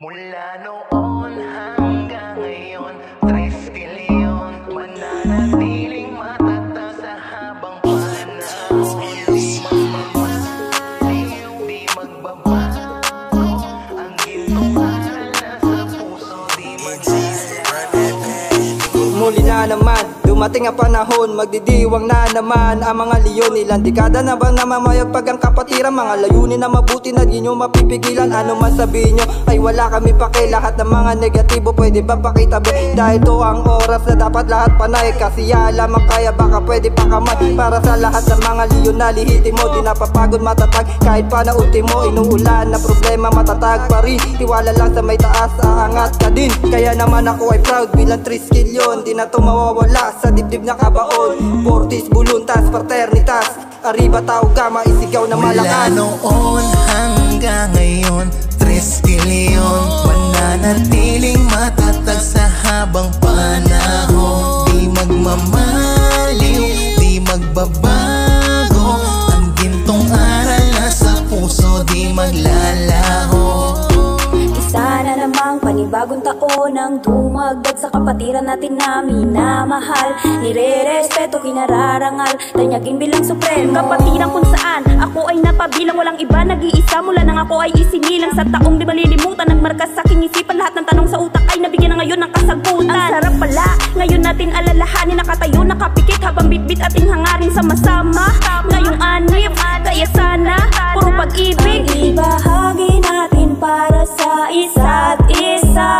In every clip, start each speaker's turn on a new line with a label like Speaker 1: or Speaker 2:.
Speaker 1: Mula noon hanggang ngayon, 3 bilyon mananatiling matatag sa habang panahon. Di magmamaliw, di magbabago ang gintong aral na sa puso, di magsasalamat.
Speaker 2: Muli na naman, dumating ang panahon, magdidiwang na naman ang mga leon. Ilang dekada na ba namamayagpag ang kapatiran, mga layunin na mabuti na di nyo mapipigilan. Ano man sabihin nyo ay wala kami pake, lahat ng mga negatibo pwede ba pakitabi? Dahil ito ang oras na dapat lahat panay, kasi lamang kaya baka pwede pa kamay. Para sa lahat ng mga leon na lihitin mo, di napapagod matatag kahit pa na ultimo. Inuulan na problema matatag pa rin, tiwala lang sa may taas, aangat ka din. Kaya naman ako ay proud bilang 3 bilyon, di na to mawawala sa dibdib na kabaon. Fortis, buluntas, fraternitas, arriba tao gama, isigaw na malakas.
Speaker 1: Mula noon hanggang ngayon, 3 bilyon mananatiling matatag sa habang panahon. Di magmamaliw, di magbabago ang gintong aral na sa puso, di maglalaho.
Speaker 3: Isa na namang panibagong taon ang dumagdag sa kapatiran natin na minamahal. Nire-respeto, kinararangal, tanyagin bilang supremo. Kapatiran kung saan ako ay napabilang, walang iba nag-iisa mula nang ako ay isinilang. Sa taong di malilimutan, nagmarka sa aking isipan, lahat ng tanong sa utak ay nabigyan na ngayon ng kasagutan. Ang sarap pala, ngayon natin alalahanin, nakatayo, nakapikit habang bitbit ating hangarin sama-sama. Ngayong anip, kaya sana puro pag-ibig ibahagi natin para sa isa't isa.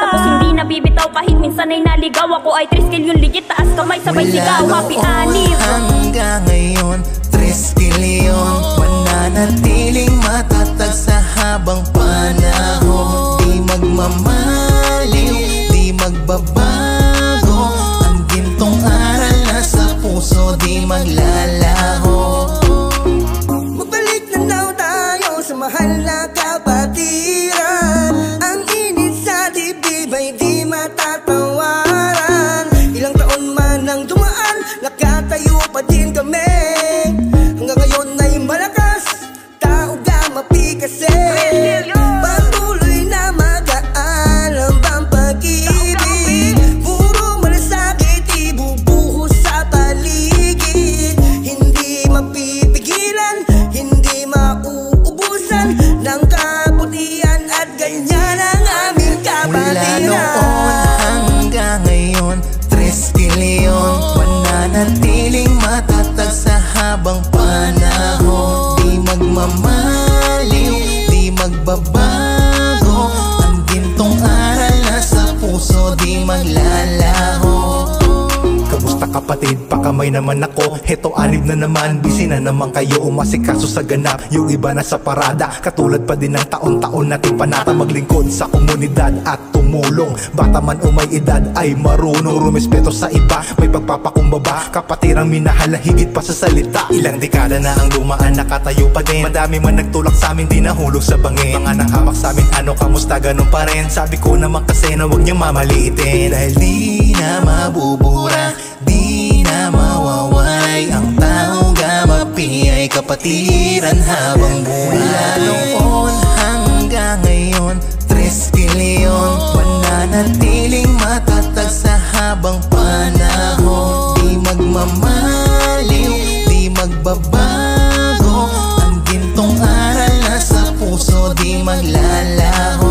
Speaker 3: Tapos hindi nabibitaw kahit minsan ay naligaw. Ako ay 3 bilyon legit, taas kamay sabay sigaw. Happy anip.
Speaker 1: Hanggang ngayon, 3 bilyon mananatiling matatag sa habang panahon. Di magmamaliw, di magbabago ang gintong aral na sa puso, di maglalaho.
Speaker 4: Magbalik na daw tayo sa mahal na kapatiran. Ang init sa dibdib ay di matatawaran. Ilang taon man ang dumaan, nakatayo pa din kami. Hanggang ngayon ay malakas, tao gamapi kasi. Patuloy na magaan ang pampag-ibig. Puro malasakit ibubuhos sa paligid. Hindi mapipigilan, hindi mauubusan ng kabutihan, at ganyan ang aming kapatiran.
Speaker 1: Mula noon hanggang ngayon, 3 bilyon mananatiling matatag sa habang panahon. Di magmamaliw, di magbabago ang gintong aral na sa puso, di maglalaho.
Speaker 5: Kamusta kapatid? Pakamay naman ako. Heto 6 na naman, busy na naman kayo umasikaso sa ganap. Yung iba na sa parada, katulad pa din ng taon-taon natin panata maglingkod sa komunidad at tumulong. Bata man o may edad ay marunong rumispeto sa iba, may pagpapakumbaba, kapatirang minahal na higit pa sa salita. Ilang dekada na ang dumaan, nakatayo pa din. Madami man nagtulak sa amin, di nahulog sa bangin. Mga nang hamak sa amin, ano kamusta, ganun pa rin. Sabi ko naman kasi na huwag niyang mamaliitin, dahil di na mabubura, di na mawawalay ang taong gamapi ay kapatiran habang buhay. Mula noon hanggang ngayon, 3 bilyon mananatiling matatag sa habang panahon. Di magmamaliw, di magbabago ang gintong aral na sa puso, di maglalaho.